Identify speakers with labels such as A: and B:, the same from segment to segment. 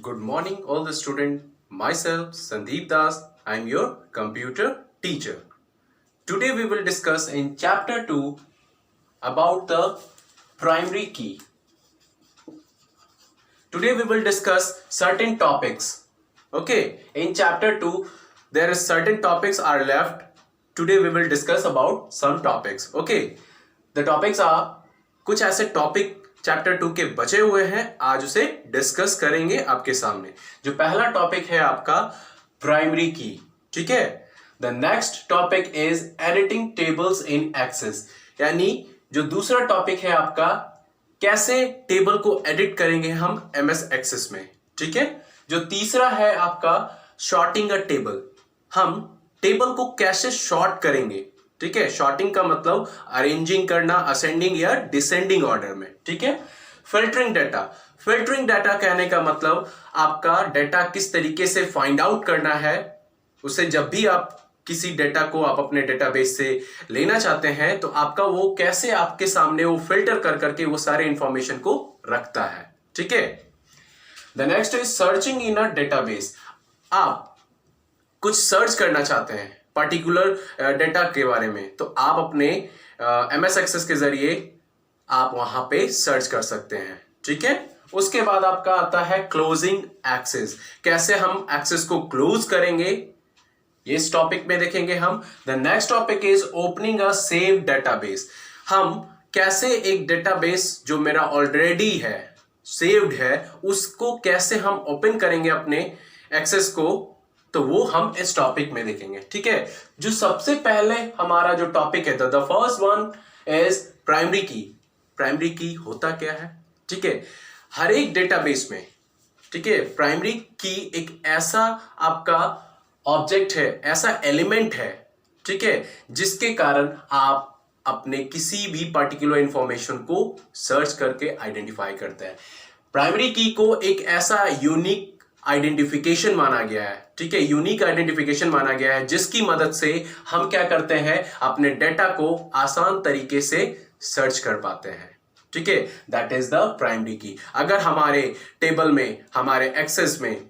A: Good morning, all the student. Myself, Sandeep Das. I am your computer teacher. Today we will discuss in chapter 2 about the primary key. Today we will discuss certain topics. Okay, in chapter 2 there is certain topics are left. Today we will discuss about some topics. Okay, the topics are कुछ ऐसे topic chapter 2 के बचे हुए हैं, आज उसे discuss करेंगे आपके सामने। जो पहला टॉपिक है आपका प्राइमरी की, ठीक है। The next topic is editing tables in excess, यानी जो दूसरा टॉपिक है आपका कैसे टेबल को एडिट करेंगे हम एमएस एक्सेस में, ठीक है। जो तीसरा है आपका शॉर्टिंग अ टेबल, हम टेबल को कैसे शॉर्ट करेंगे, ठीक है। शॉर्टिंग का मतलब अरेंजिंग करना असेंडिंग या डिसेंडिंग ऑर्डर में, ठीक है। फिल्टरिंग डाटा, फिल्टरिंग डाटा कहने का मतलब आपका डाटा किस तरीके से फाइंड आउट करना है, उसे जब भी आप किसी डाटा को आप अपने डेटाबेस से लेना चाहते हैं तो आपका वो कैसे आपके सामने वो फिल्टर कर करके वो सारे इंफॉर्मेशन को रखता है, ठीक है। The next is searching in a database. आप कुछ सर्च करना चाहते हैं पर्टिकुलर डेटा के बारे में, तो आप अपने एमएस एक्सेस के जरिए आप वहां पे सर्च कर सकते हैं, ठीक है। उसके बाद आपका आता है क्लोजिंग एक्सेस, कैसे हम एक्सेस को क्लोज करेंगे, ये इस टॉपिक में देखेंगे हम। The next topic is opening a save database, हम कैसे एक डेटाबेस जो मेरा ऑलरेडी है सेव्ड है उसको कैसे हम ओपन करेंगे अपने एक्सेस को, तो वो हम इस टॉपिक में देखेंगे, ठीक है। जो सबसे पहले हमारा जो टॉपिक है the first one is primary की। प्राइमरी की होता क्या है, ठीक है। हर एक डेटाबेस में, ठीक है, प्राइमरी की एक ऐसा आपका ऑब्जेक्ट है, ऐसा एलिमेंट है, ठीक है, जिसके कारण आप अपने किसी भी पर्टिकुलर इंफॉर्मेशन को सर्च करके आइडेंटिफाई करते हैं। प्राइमरी की को एक ऐसा यूनिक आइडेंटिफिकेशन माना गया है, ठीक है, यूनिक आइडेंटिफिकेशन माना गया है जिसकी मदद से हम क्या करते हैं अपने डेटा को आसान तरीके से सर्च कर पाते हैं, ठीक है। दैट इज द प्राइमरी की। अगर हमारे टेबल में, हमारे एक्सेस में,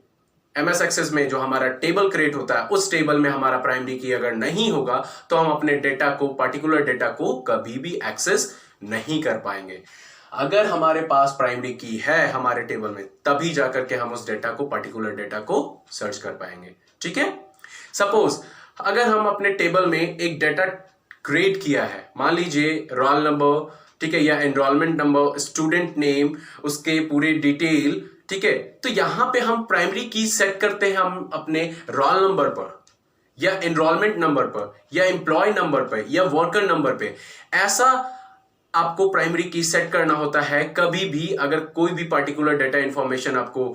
A: एमएस एक्सेस में जो हमारा टेबल क्रिएट होता है उस टेबल में हमारा प्राइमरी की अगर नहीं होगा तो हम अपने डेटा को, पर्टिकुलर डेटा को कभी भी एक्सेस नहीं कर पाएंगे। अगर हमारे पास प्राइमरी की है हमारे टेबल में तभी जाकर के हम उस डेटा को, पर्टिकुलर डेटा को सर्च कर पाएंगे, ठीक है। सपोज अगर हम अपने टेबल में एक डेटा क्रिएट किया है, मान लीजिए रोल नंबर, ठीक है, या एनरोलमेंट नंबर, स्टूडेंट नेम, उसके पूरे डिटेल, ठीक है, तो यहां पे हम प्राइमरी की सेट करते हैं हम अपने रोल नंबर पर या एनरोलमेंट नंबर पर या एम्प्लॉय नंबर पर या वर्कर नंबर पे। ऐसा आपको प्राइमरी की सेट करना होता है। कभी भी अगर कोई भी पर्टिकुलर डेटा इंफॉर्मेशन आपको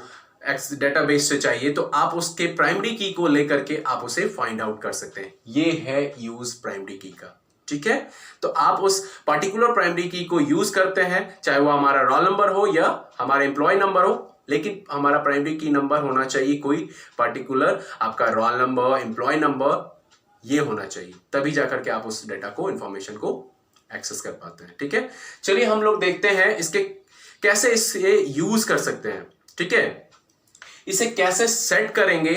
A: डेटाबेस से चाहिए तो आप उसके प्राइमरी की को लेकर के आप उसे फाइंड आउट कर सकते हैं। ये है यूज प्राइमरी की का, ठीक है। तो आप उस पर्टिकुलर प्राइमरी की को यूज करते हैं, चाहे वो हमारा रोल नंबर हो या हमारा एम्प्लॉय नंबर हो, लेकिन हमारा प्राइमरी की नंबर होना चाहिए कोई पर्टिकुलर, आपका रोल नंबर, एम्प्लॉय नंबर, ये होना चाहिए, तभी जाकर के आप उस डेटा को, इंफॉर्मेशन को एक्सेस कर पाते हैं, ठीक है। चलिए हम लोग देखते हैं इसके कैसे इसे यूज कर सकते हैं, ठीक है। इसे कैसे सेट करेंगे,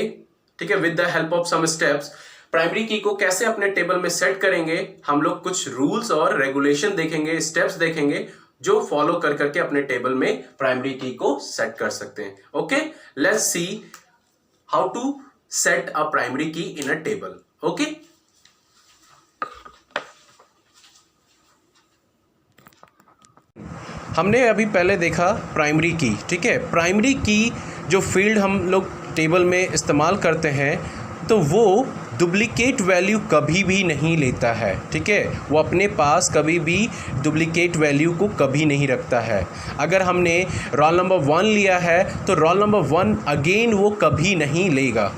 A: ठीक है, with the help of some steps. Primary key को कैसे अपने टेबल में सेट करेंगे, हम लोग कुछ रूल्स और रेगुलेशन देखेंगे, स्टेप्स देखेंगे जो फॉलो कर करके अपने टेबल में प्राइमरी की को सेट कर सकते हैं। Okay, let's see how to set a primary key in a table. Okay, हमने अभी पहले देखा प्राइमरी की, ठीक है। प्राइमरी की जो फील्ड हम लोग टेबल में इस्तेमाल करते हैं तो वो डुप्लीकेट वैल्यू कभी भी नहीं लेता है, ठीक है। वो अपने पास कभी भी डुप्लीकेट वैल्यू को कभी नहीं रखता है। अगर हमने रोल नंबर 1 लिया है तो रोल नंबर 1 अगेन वो कभी नहीं लेगा,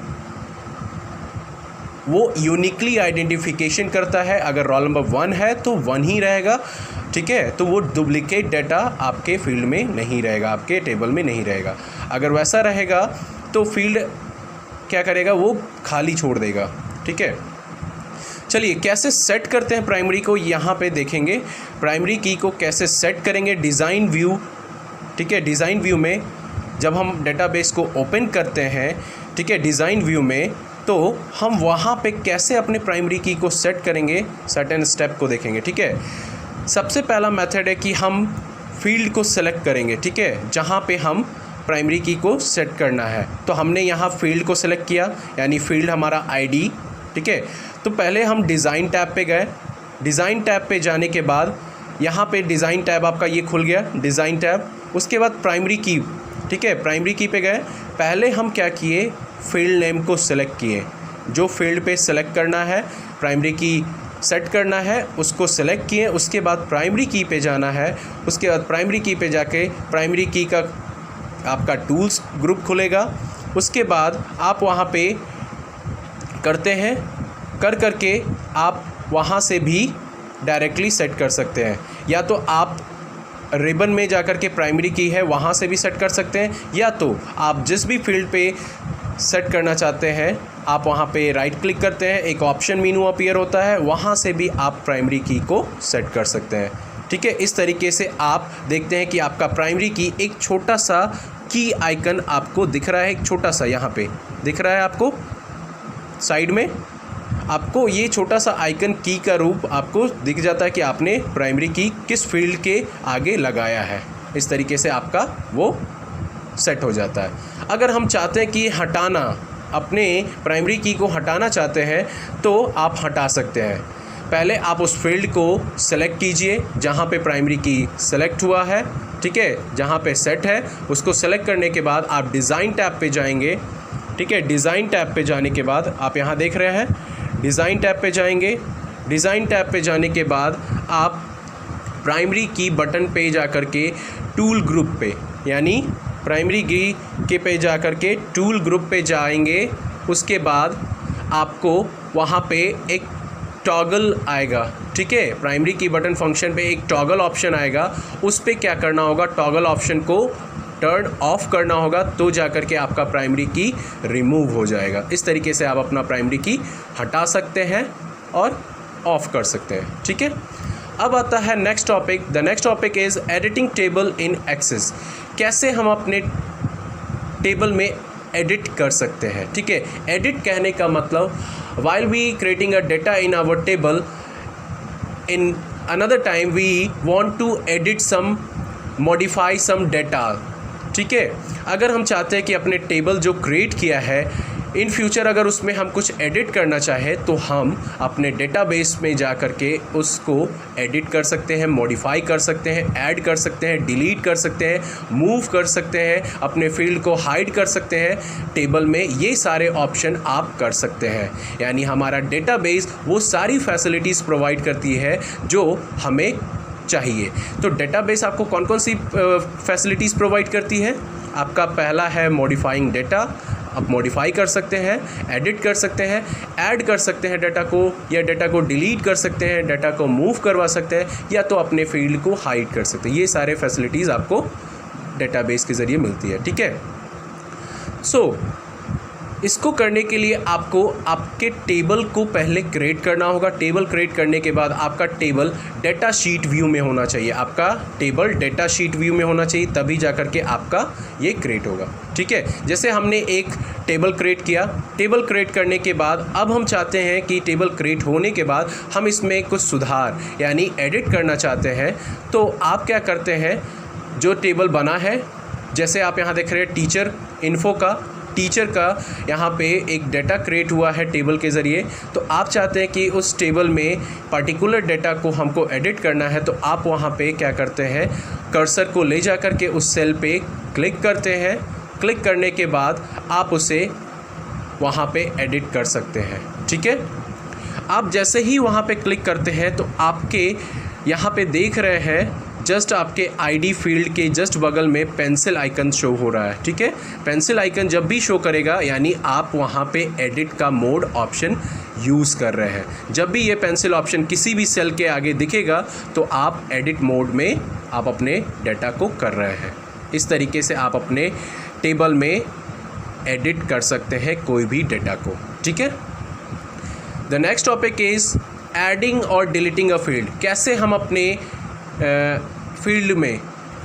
A: वो यूनिकली आइडेंटिफिकेशन करता है। अगर रोल नंबर 1 है तो 1 ही रहेगा, ठीक है। तो वो डुप्लीकेट डाटा आपके फील्ड में नहीं रहेगा, आपके टेबल में नहीं रहेगा। अगर वैसा रहेगा तो फील्ड क्या करेगा, वो खाली छोड़ देगा, ठीक है। चलिए कैसे सेट करते हैं प्राइमरी को, यहाँ पे देखेंगे प्राइमरी की को कैसे सेट करेंगे। डिज़ाइन व्यू, ठीक है, डिज़ाइन व्यू में जब हम डेटाबेस को ओपन करते हैं, ठीक है, डिज़ाइन व्यू में, तो हम वहाँ पे कैसे अपने प्राइमरी की को सेट करेंगे, सर्टेन स्टेप को देखेंगे, ठीक है। सबसे पहला मेथड है कि हम फील्ड को सेलेक्ट करेंगे, ठीक है, जहाँ पे हम प्राइमरी की को सेट करना है। तो हमने यहाँ फील्ड को सेलेक्ट किया, यानी फील्ड हमारा आईडी, ठीक है। तो पहले हम डिज़ाइन टैब पे गए, डिज़ाइन टैब पे जाने के बाद यहाँ पे डिज़ाइन टैब आपका ये खुल गया, डिज़ाइन टैब। उसके बाद प्राइमरी की, ठीक है, प्राइमरी की पे गए। पहले हम क्या किए, फील्ड नेम को सेलेक्ट किए, जो फील्ड पे सेलेक्ट करना है, प्राइमरी की सेट करना है, उसको सेलेक्ट किए। उसके बाद प्राइमरी की पे जाना है, उसके बाद प्राइमरी की पे जाके प्राइमरी की का आपका टूल्स ग्रुप खुलेगा। उसके बाद आप वहाँ पे करते हैं, करके आप वहाँ से भी डायरेक्टली सेट कर सकते हैं, या तो आप रिबन में जाकर के प्राइमरी की है वहाँ से भी सेट कर सकते हैं, या तो आप जिस भी फील्ड पे सेट करना चाहते हैं आप वहाँ पे राइट क्लिक करते हैं, एक ऑप्शन मेनू अपीयर होता है, वहाँ से भी आप प्राइमरी की को सेट कर सकते हैं, ठीक है। इस तरीके से आप देखते हैं कि आपका प्राइमरी की एक छोटा सा की आइकन आपको दिख रहा है, एक छोटा सा यहाँ पे दिख रहा है आपको साइड में, आपको ये छोटा सा आइकन की का रूप आपको दिख जाता है कि आपने प्राइमरी की किस फील्ड के आगे लगाया है। इस तरीके से आपका वो सेट हो जाता है। अगर हम चाहते हैं कि हटाना, अपने प्राइमरी की को हटाना चाहते हैं तो आप हटा सकते हैं। पहले आप उस फील्ड को सेलेक्ट कीजिए जहाँ पे प्राइमरी की सेलेक्ट हुआ है, ठीक है, जहाँ पे सेट है उसको सेलेक्ट करने के बाद आप डिज़ाइन टैब पे जाएंगे, ठीक है। डिज़ाइन टैब पे जाने के बाद आप यहाँ देख रहे हैं, डिज़ाइन टैब पे जाएंगे। डिज़ाइन टैब पे जाने के बाद आप प्राइमरी की बटन पे जा कर के टूल ग्रुप पे, यानी प्राइमरी की के पे जा कर के टूल ग्रुप पे जाएंगे। उसके बाद आपको वहाँ पे एक टॉगल आएगा, ठीक है, प्राइमरी की बटन फंक्शन पे एक टॉगल ऑप्शन आएगा, उस पर क्या करना होगा, टॉगल ऑप्शन को टर्न ऑफ करना होगा, तो जाकर के आपका प्राइमरी की रिमूव हो जाएगा। इस तरीके से आप अपना प्राइमरी की हटा सकते हैं और ऑफ कर सकते हैं, ठीक है। अब आता है next topic. The next topic is editing table in excess. कैसे हम अपने टेबल में एडिट कर सकते हैं, ठीक है। एडिट कहने का मतलब while we creating a data in our table, in another time we want to edit some, modify some data, ठीक है। अगर हम चाहते हैं कि अपने टेबल जो क्रिएट किया है इन फ्यूचर अगर उसमें हम कुछ एडिट करना चाहें तो हम अपने डेटाबेस में जा कर के उसको एडिट कर सकते हैं, मॉडिफाई कर सकते हैं, ऐड कर सकते हैं, डिलीट कर सकते हैं, मूव कर सकते हैं, अपने फील्ड को हाइड कर सकते हैं टेबल में। ये सारे ऑप्शन आप कर सकते हैं, यानी हमारा डेटाबेस वो सारी फैसिलिटीज़ प्रोवाइड करती है जो हमें चाहिए। तो डेटाबेस आपको कौन कौन सी फैसिलिटीज़ प्रोवाइड करती है? आपका पहला है मॉडिफाइंग डेटा, आप मॉडिफाई कर सकते हैं, एडिट कर सकते हैं, ऐड कर सकते हैं डाटा को, या डाटा को डिलीट कर सकते हैं, डाटा को मूव करवा सकते हैं, या तो अपने फील्ड को हाइड कर सकते हैं। ये सारे फैसिलिटीज़ आपको डेटाबेस के ज़रिए मिलती है, ठीक है। सो इसको करने के लिए आपको आपके टेबल को पहले क्रिएट करना होगा। टेबल क्रिएट करने के बाद आपका टेबल डेटा शीट व्यू में होना चाहिए, आपका टेबल डेटा शीट व्यू में होना चाहिए, तभी जा कर के आपका ये क्रिएट होगा, ठीक है। जैसे हमने एक टेबल क्रिएट किया, टेबल क्रिएट करने के बाद अब हम चाहते हैं कि टेबल क्रिएट होने के बाद हम इसमें कुछ सुधार यानी एडिट करना चाहते हैं, तो आप क्या करते हैं, जो टेबल बना है, जैसे आप यहाँ देख रहे हैं टीचर इन्फो का, टीचर का यहाँ पे एक डाटा क्रिएट हुआ है टेबल के ज़रिए, तो आप चाहते हैं कि उस टेबल में पर्टिकुलर डाटा को हमको एडिट करना है, तो आप वहाँ पे क्या करते हैं, कर्सर को ले जा कर के उस सेल पे क्लिक करते हैं। क्लिक करने के बाद आप उसे वहाँ पे एडिट कर सकते हैं, ठीक है। आप जैसे ही वहाँ पे क्लिक करते हैं तो आपके यहाँ पे देख रहे हैं जस्ट आपके आईडी फील्ड के जस्ट बगल में पेंसिल आइकन शो हो रहा है, ठीक है। पेंसिल आइकन जब भी शो करेगा यानी आप वहाँ पे एडिट का मोड ऑप्शन यूज़ कर रहे हैं। जब भी ये पेंसिल ऑप्शन किसी भी सेल के आगे दिखेगा तो आप एडिट मोड में आप अपने डाटा को कर रहे हैं। इस तरीके से आप अपने टेबल में एडिट कर सकते हैं कोई भी डाटा को, ठीक है। The next topic is adding और डिलीटिंग अ फील्ड। कैसे हम अपने फील्ड में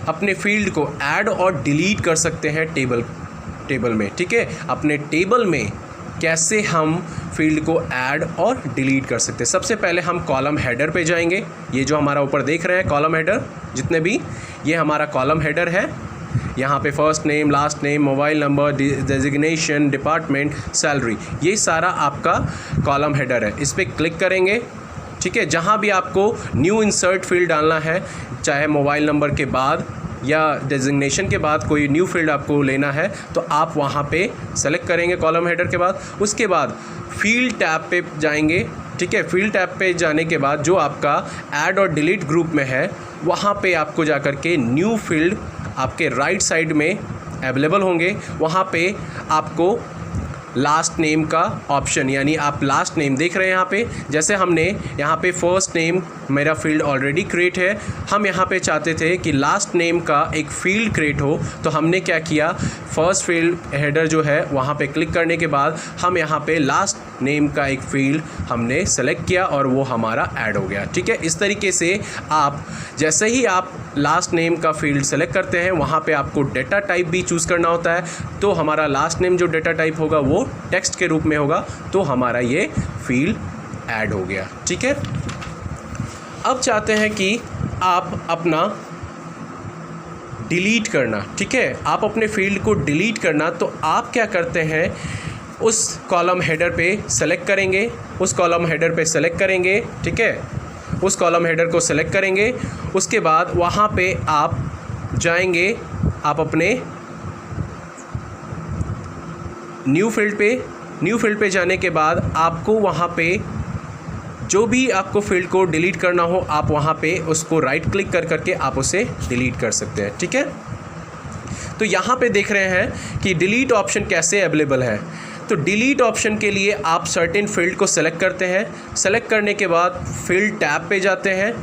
A: अपने फील्ड को ऐड और डिलीट कर सकते हैं टेबल में, ठीक है। अपने टेबल में कैसे हम फील्ड को ऐड और डिलीट कर सकते हैं। सबसे पहले हम कॉलम हेडर पे जाएंगे। ये जो हमारा ऊपर देख रहे हैं कॉलम हेडर, जितने भी, ये हमारा कॉलम हेडर है। यहाँ पे first name, last name, mobile number, designation, department, salary, ये सारा आपका कॉलम हेडर है। इस पर क्लिक करेंगे, ठीक है। जहाँ भी आपको न्यू इंसर्ट फील्ड डालना है, चाहे मोबाइल नंबर के बाद या डेजिग्नेशन के बाद कोई न्यू फील्ड आपको लेना है, तो आप वहाँ पे सेलेक्ट करेंगे कॉलम हेडर के बाद। उसके बाद फील्ड टैब पे जाएंगे, ठीक है। फील्ड टैब पे जाने के बाद जो आपका ऐड और डिलीट ग्रुप में है, वहाँ पे आपको जा कर के न्यू फील्ड आपके राइट साइड में अवेलेबल होंगे। वहाँ पे आपको लास्ट नेम का ऑप्शन, यानी आप लास्ट नेम देख रहे हैं यहाँ पे, जैसे हमने यहाँ पे फर्स्ट नेम मेरा फील्ड ऑलरेडी क्रिएट है, हम यहाँ पे चाहते थे कि लास्ट नेम का एक फील्ड क्रिएट हो, तो हमने क्या किया, फर्स्ट फील्ड हेडर जो है वहाँ पे क्लिक करने के बाद हम यहाँ पे लास्ट नेम का एक फील्ड हमने सेलेक्ट किया और वो हमारा ऐड हो गया, ठीक है। इस तरीके से आप जैसे ही आप लास्ट नेम का फील्ड सेलेक्ट करते हैं, वहाँ पे आपको डेटा टाइप भी चूज़ करना होता है। तो हमारा लास्ट नेम जो डेटा टाइप होगा वो टेक्स्ट के रूप में होगा, तो हमारा ये फील्ड ऐड हो गया, ठीक है। अब चाहते हैं कि आप अपना डिलीट करना, ठीक है, आप अपने फील्ड को डिलीट करना, तो आप क्या करते हैं, उस कॉलम हेडर पे सेलेक्ट करेंगे, उस कॉलम हेडर पे सेलेक्ट करेंगे, ठीक है, उस कॉलम हेडर को सेलेक्ट करेंगे। उसके बाद वहाँ पे आप जाएंगे, आप अपने न्यू फील्ड पे जाने के बाद आपको वहाँ पे जो भी आपको फील्ड को डिलीट करना हो, आप वहाँ पे उसको राइट क्लिक कर करके आप उसे डिलीट कर सकते हैं, ठीक है। तो यहाँ पे देख रहे हैं कि डिलीट ऑप्शन कैसे अवेलेबल है। तो डिलीट ऑप्शन के लिए आप सर्टेन फील्ड को सेलेक्ट करते हैं। सेलेक्ट करने के बाद फील्ड टैब पे जाते हैं।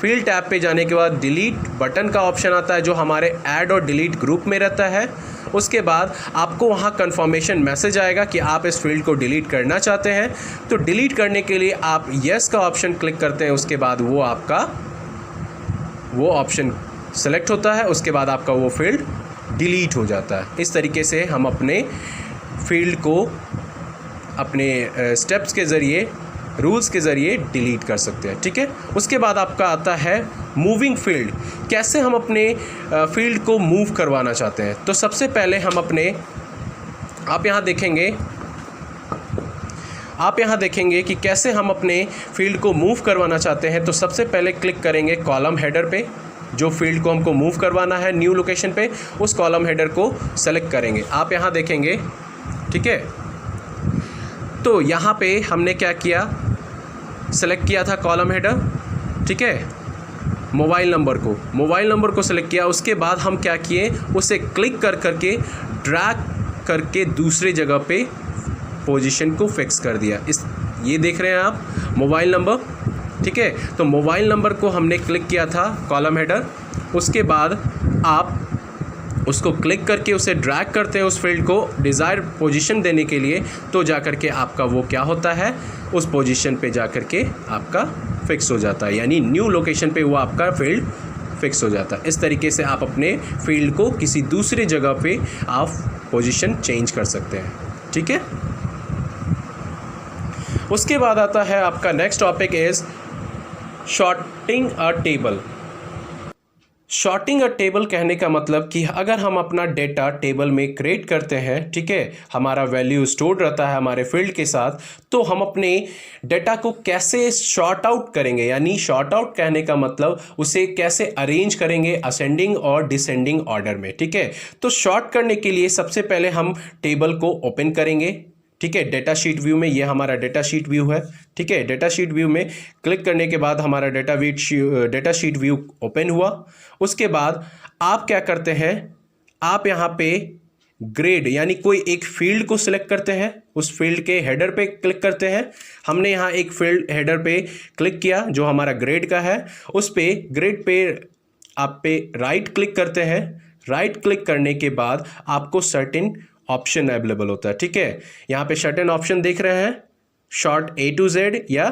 A: फील्ड टैब पे जाने के बाद डिलीट बटन का ऑप्शन आता है, जो हमारे ऐड और डिलीट ग्रुप में रहता है। उसके बाद आपको वहाँ कन्फर्मेशन मैसेज आएगा कि आप इस फील्ड को डिलीट करना चाहते हैं। तो डिलीट करने के लिए आप येस का ऑप्शन क्लिक करते हैं। उसके बाद वो आपका वो ऑप्शन सेलेक्ट होता है। उसके बाद आपका वो फील्ड डिलीट हो जाता है। इस तरीके से हम अपने फील्ड को अपने स्टेप्स के ज़रिए, रूल्स के ज़रिए डिलीट कर सकते हैं, ठीक है। उसके बाद आपका आता है मूविंग फील्ड। कैसे हम अपने फील्ड को मूव करवाना चाहते हैं। तो सबसे पहले हम अपने, आप यहाँ देखेंगे कि कैसे हम अपने फील्ड को मूव करवाना चाहते हैं। तो सबसे पहले क्लिक करेंगे कॉलम हेडर पे, जो फील्ड को हमको मूव करवाना है न्यू लोकेशन पे, उस कॉलम हेडर को सेलेक्ट करेंगे। आप यहाँ देखेंगे, ठीक है। तो यहाँ पे हमने क्या किया, सेलेक्ट किया था कॉलम हेडर, ठीक है, मोबाइल नंबर को सेलेक्ट किया। उसके बाद हम क्या किए, उसे क्लिक कर करके ड्रैग करके दूसरे जगह पे पोजीशन को फिक्स कर दिया। ये देख रहे हैं आप मोबाइल नंबर, ठीक है। तो मोबाइल नंबर को हमने क्लिक किया था कॉलम हेडर। उसके बाद आप उसको क्लिक करके उसे ड्रैग करते हैं उस फील्ड को डिज़ायर पोजीशन देने के लिए, तो जाकर के आपका वो क्या होता है, उस पोजीशन पे जाकर के आपका फिक्स हो जाता है, यानी न्यू लोकेशन पे वो आपका फील्ड फिक्स हो जाता है। इस तरीके से आप अपने फील्ड को किसी दूसरी जगह पे आप पोजीशन चेंज कर सकते हैं, ठीक है। उसके बाद आता है आपका next topic is sorting a table. Sorting a table कहने का मतलब कि अगर हम अपना डेटा टेबल में क्रिएट करते हैं, ठीक है, हमारा वैल्यू स्टोर्ड रहता है हमारे फील्ड के साथ, तो हम अपने डेटा को कैसे शॉर्ट आउट करेंगे, यानी शॉर्ट आउट कहने का मतलब उसे कैसे अरेंज करेंगे असेंडिंग और डिसेंडिंग ऑर्डर में, ठीक है। तो शॉर्ट करने के लिए सबसे पहले हम टेबल को ओपन करेंगे, ठीक है। डेटा शीट व्यू में, ये हमारा डेटा शीट व्यू है, ठीक है। डेटा शीट व्यू में क्लिक करने के बाद हमारा डेटा शीट व्यू ओपन हुआ। उसके बाद आप क्या करते हैं, आप यहाँ पे ग्रेड यानी कोई एक फील्ड को सिलेक्ट करते हैं, उस फील्ड के हेडर पे क्लिक करते हैं। हमने यहाँ एक फील्ड हेडर पे क्लिक किया जो हमारा ग्रेड का है। उस पे ग्रेड पे आप पे राइट क्लिक करते हैं। राइट क्लिक करने के बाद आपको सर्टेन ऑप्शन अवेलेबल होता है, ठीक है। यहाँ पे सर्टेन ऑप्शन देख रहे हैं, शॉर्ट A to Z या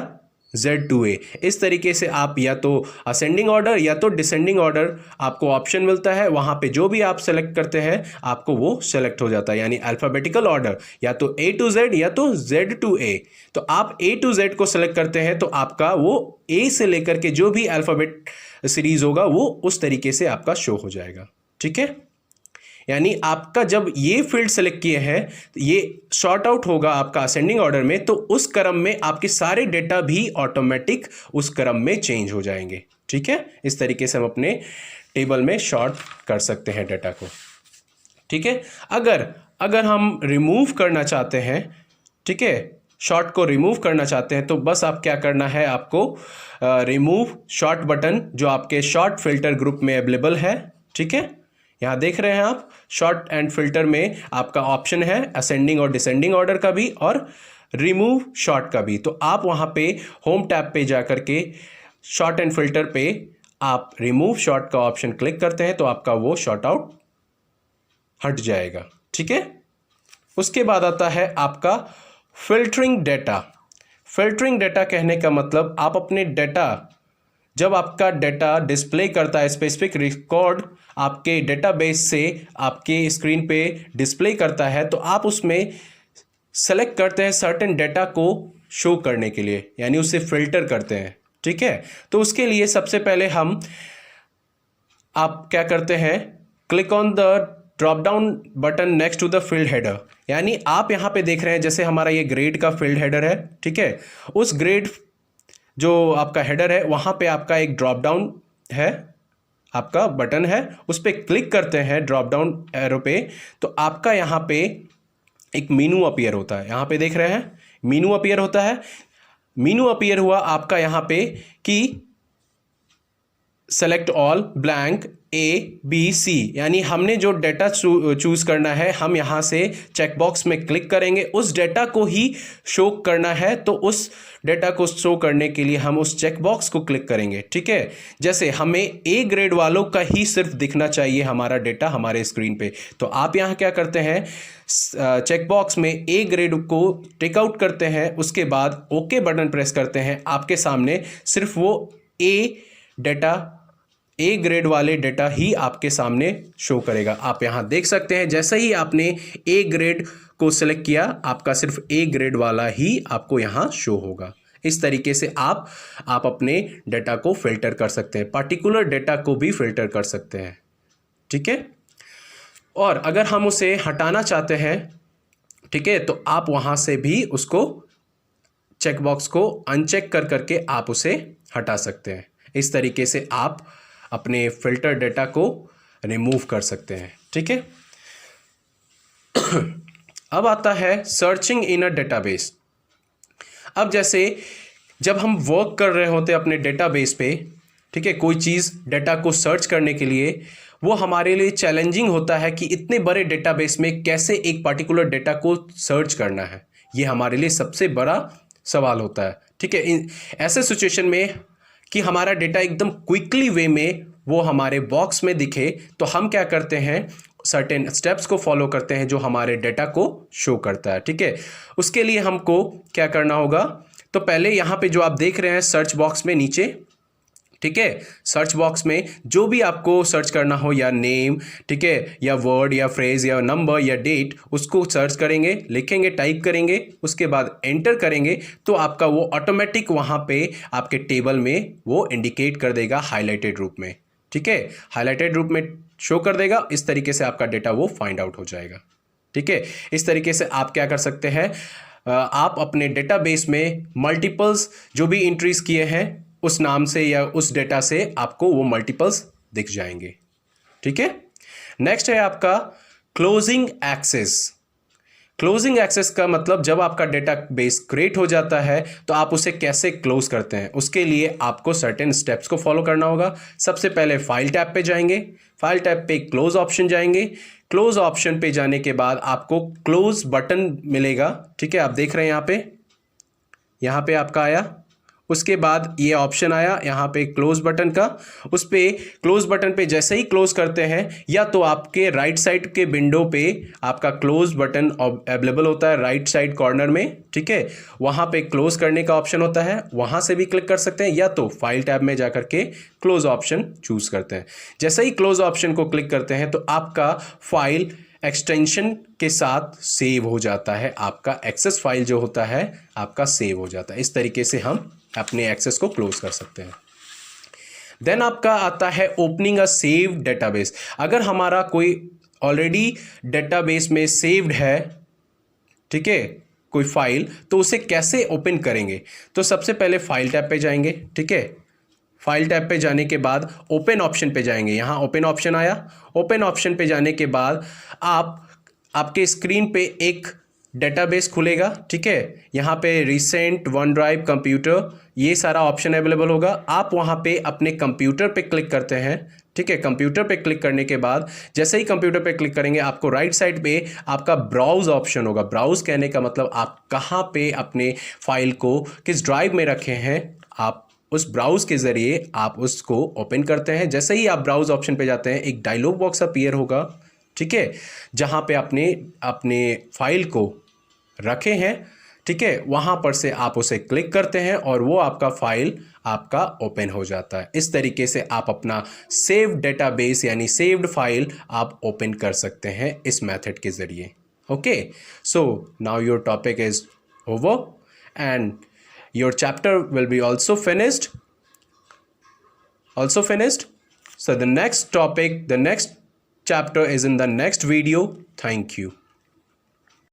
A: Z2A। इस तरीके से आप या तो असेंडिंग ऑर्डर या तो डिसेंडिंग ऑर्डर आपको ऑप्शन मिलता है, वहाँ पे जो भी आप सेलेक्ट करते हैं आपको वो सेलेक्ट हो जाता है, यानी अल्फ़ाबेटिकल ऑर्डर या तो A to Z या तो Z to A। तो आप A to Z को सेलेक्ट करते हैं तो आपका वो A से लेकर के जो भी अल्फ़ाबेट सीरीज होगा वो उस तरीके से आपका शो हो जाएगा। ठीक है, यानी आपका जब ये फील्ड सेलेक्ट किए हैं ये शॉर्ट आउट होगा आपका असेंडिंग ऑर्डर में, तो उस क्रम में आपके सारे डेटा भी ऑटोमेटिक उस क्रम में चेंज हो जाएंगे। ठीक है, इस तरीके से हम अपने टेबल में शॉर्ट कर सकते हैं डेटा को। ठीक है, अगर हम रिमूव करना चाहते हैं, ठीक है, शॉर्ट को रिमूव करना चाहते हैं तो बस आप क्या करना है, आपको रिमूव शॉर्ट बटन जो आपके शॉर्ट फिल्टर ग्रुप में अवेलेबल है। ठीक है, यहाँ देख रहे हैं आप शॉर्ट एंड फिल्टर में आपका ऑप्शन है असेंडिंग और डिसेंडिंग ऑर्डर का भी और रिमूव शॉर्ट का भी। तो आप वहाँ पे होम टैब पे जा करके शॉर्ट एंड फिल्टर पे आप रिमूव शॉर्ट का ऑप्शन क्लिक करते हैं तो आपका वो शॉर्ट आउट हट जाएगा। ठीक है, उसके बाद आता है आपका फिल्टरिंग डेटा। फिल्टरिंग डेटा कहने का मतलब आप अपने डेटा, जब आपका डेटा डिस्प्ले करता है स्पेसिफिक रिकॉर्ड आपके डेटाबेस से आपके स्क्रीन पे डिस्प्ले करता है, तो आप उसमें सेलेक्ट करते हैं सर्टेन डेटा को शो करने के लिए, यानी उसे फिल्टर करते हैं। ठीक है, तो उसके लिए सबसे पहले आप क्या करते हैं, click on the drop down button next to the field header. यानी आप यहाँ पे देख रहे हैं जैसे हमारा ये ग्रेड का फील्ड हेडर है। ठीक है, उस ग्रेड जो आपका हेडर है वहाँ पे आपका एक ड्रॉप डाउन है, आपका बटन है, उस पर क्लिक करते हैं ड्रॉप डाउन एरो पे, तो आपका यहाँ पे एक मीनू अपीयर होता है। यहाँ पे देख रहे हैं मीनू अपीयर होता है। मीनू अपीयर हुआ आपका यहाँ पे कि सेलेक्ट ऑल ब्लैंक ABC, यानी हमने जो डेटा चूज करना है हम यहाँ से चेकबॉक्स में क्लिक करेंगे, उस डेटा को ही शो करना है, तो उस डेटा को शो करने के लिए हम उस चेकबॉक्स को क्लिक करेंगे। ठीक है, जैसे हमें A ग्रेड वालों का ही सिर्फ दिखना चाहिए हमारा डेटा हमारे स्क्रीन पे, तो आप यहाँ क्या करते हैं, चेकबॉक्स में A ग्रेड को टिक आउट करते हैं, उसके बाद ओके बटन प्रेस करते हैं, आपके सामने सिर्फ वो A ग्रेड वाले डेटा ही आपके सामने शो करेगा। आप यहाँ देख सकते हैं जैसे ही आपने A ग्रेड को सिलेक्ट किया आपका सिर्फ A ग्रेड वाला ही आपको यहाँ शो होगा। इस तरीके से आप अपने डेटा को फिल्टर कर सकते हैं, पार्टिकुलर डेटा को भी फिल्टर कर सकते हैं। ठीक है, और अगर हम उसे हटाना चाहते हैं, ठीक है, तो आप वहाँ से भी उसको चेकबॉक्स को अनचेक करके आप उसे हटा सकते हैं। इस तरीके से आप अपने फिल्टर डेटा को रिमूव कर सकते हैं। ठीक है, अब आता है सर्चिंग इन अ डेटाबेस। अब जैसे जब हम वर्क कर रहे होते हैं अपने डेटाबेस पे, ठीक है, कोई चीज़ डेटा को सर्च करने के लिए वो हमारे लिए चैलेंजिंग होता है कि इतने बड़े डेटाबेस में कैसे एक पर्टिकुलर डेटा को सर्च करना है, ये हमारे लिए सबसे बड़ा सवाल होता है। ठीक है, ऐसे सिचुएशन में कि हमारा डेटा एकदम क्विकली वे में वो हमारे बॉक्स में दिखे, तो हम क्या करते हैं, सर्टेन स्टेप्स को फॉलो करते हैं जो हमारे डेटा को शो करता है। ठीक है, उसके लिए हमको क्या करना होगा, तो पहले यहाँ पे जो आप देख रहे हैं सर्च बॉक्स में नीचे, ठीक है, सर्च बॉक्स में जो भी आपको सर्च करना हो, या नेम, ठीक है, या वर्ड या फ्रेज या नंबर या डेट, उसको सर्च करेंगे, लिखेंगे, टाइप करेंगे, उसके बाद एंटर करेंगे, तो आपका वो ऑटोमेटिक वहाँ पे आपके टेबल में वो इंडिकेट कर देगा हाईलाइटेड रूप में। ठीक है, हाईलाइटेड रूप में शो कर देगा। इस तरीके से आपका डेटा वो फाइंड आउट हो जाएगा। ठीक है, इस तरीके से आप क्या कर सकते हैं, आप अपने डेटाबेस में मल्टीपल्स जो भी एंट्रीज किए हैं उस नाम से या उस डेटा से आपको वो मल्टीपल्स दिख जाएंगे। ठीक है, नेक्स्ट है आपका क्लोजिंग एक्सेस। क्लोजिंग एक्सेस का मतलब जब आपका डेटाबेस क्रिएट हो जाता है तो आप उसे कैसे क्लोज करते हैं, उसके लिए आपको सर्टेन स्टेप्स को फॉलो करना होगा। सबसे पहले फाइल टैब पे जाएंगे, फाइल टैब पे क्लोज ऑप्शन जाएंगे, क्लोज ऑप्शन पे जाने के बाद आपको क्लोज बटन मिलेगा। ठीक है, आप देख रहे हैं यहाँ पे आपका आया, उसके बाद ये ऑप्शन आया यहाँ पे क्लोज बटन का, उस पे क्लोज बटन पे जैसे ही क्लोज करते हैं या तो आपके राइट साइड के विंडो पे आपका क्लोज बटन अवेलेबल होता है राइट साइड कॉर्नर में, ठीक है, वहाँ पे क्लोज करने का ऑप्शन होता है, वहाँ से भी क्लिक कर सकते हैं, या तो फाइल टैब में जा करके क्लोज ऑप्शन चूज करते हैं। जैसे ही क्लोज ऑप्शन को क्लिक करते हैं तो आपका फाइल एक्सटेंशन के साथ सेव हो जाता है, आपका एक्सेस फाइल जो होता है आपका सेव हो जाता है। इस तरीके से हम अपने एक्सेस को क्लोज कर सकते हैं। देन आपका आता है ओपनिंग अ सेव डेटाबेस। अगर हमारा कोई ऑलरेडी डेटाबेस में सेव्ड है, ठीक है, कोई फाइल, तो उसे कैसे ओपन करेंगे? तो सबसे पहले फाइल टैब पे जाएंगे, ठीक है, फाइल टैब पे जाने के बाद ओपन ऑप्शन पे जाएंगे, यहाँ ओपन ऑप्शन आया, ओपन ऑप्शन पे जाने के बाद आपके स्क्रीन पे एक डेटाबेस खुलेगा, ठीक है, यहाँ पे रिसेंट, वन ड्राइव, कंप्यूटर, ये सारा ऑप्शन अवेलेबल होगा। आप वहाँ पे अपने कंप्यूटर पे क्लिक करते हैं, ठीक है, कंप्यूटर पे क्लिक करने के बाद जैसे ही कंप्यूटर पे क्लिक करेंगे आपको राइट साइड पे आपका ब्राउज ऑप्शन होगा। ब्राउज कहने का मतलब आप कहाँ पे अपने फाइल को किस ड्राइव में रखे हैं, आप उस ब्राउज के ज़रिए आप उसको ओपन करते हैं। जैसे ही आप ब्राउज ऑप्शन पे जाते हैं एक डायलॉग बॉक्स अपीयर होगा, ठीक है, जहाँ पे अपने फाइल को रखे हैं, ठीक है, वहाँ पर से आप उसे क्लिक करते हैं और वो आपका फाइल आपका ओपन हो जाता है। इस तरीके से आप अपना सेव्ड डेटाबेस यानी सेव्ड फाइल आप ओपन कर सकते हैं इस मेथड के ज़रिए। Okay, so now your topic is over and your chapter will be also finished. So the next topic, the next chapter is in the next video. Thank you.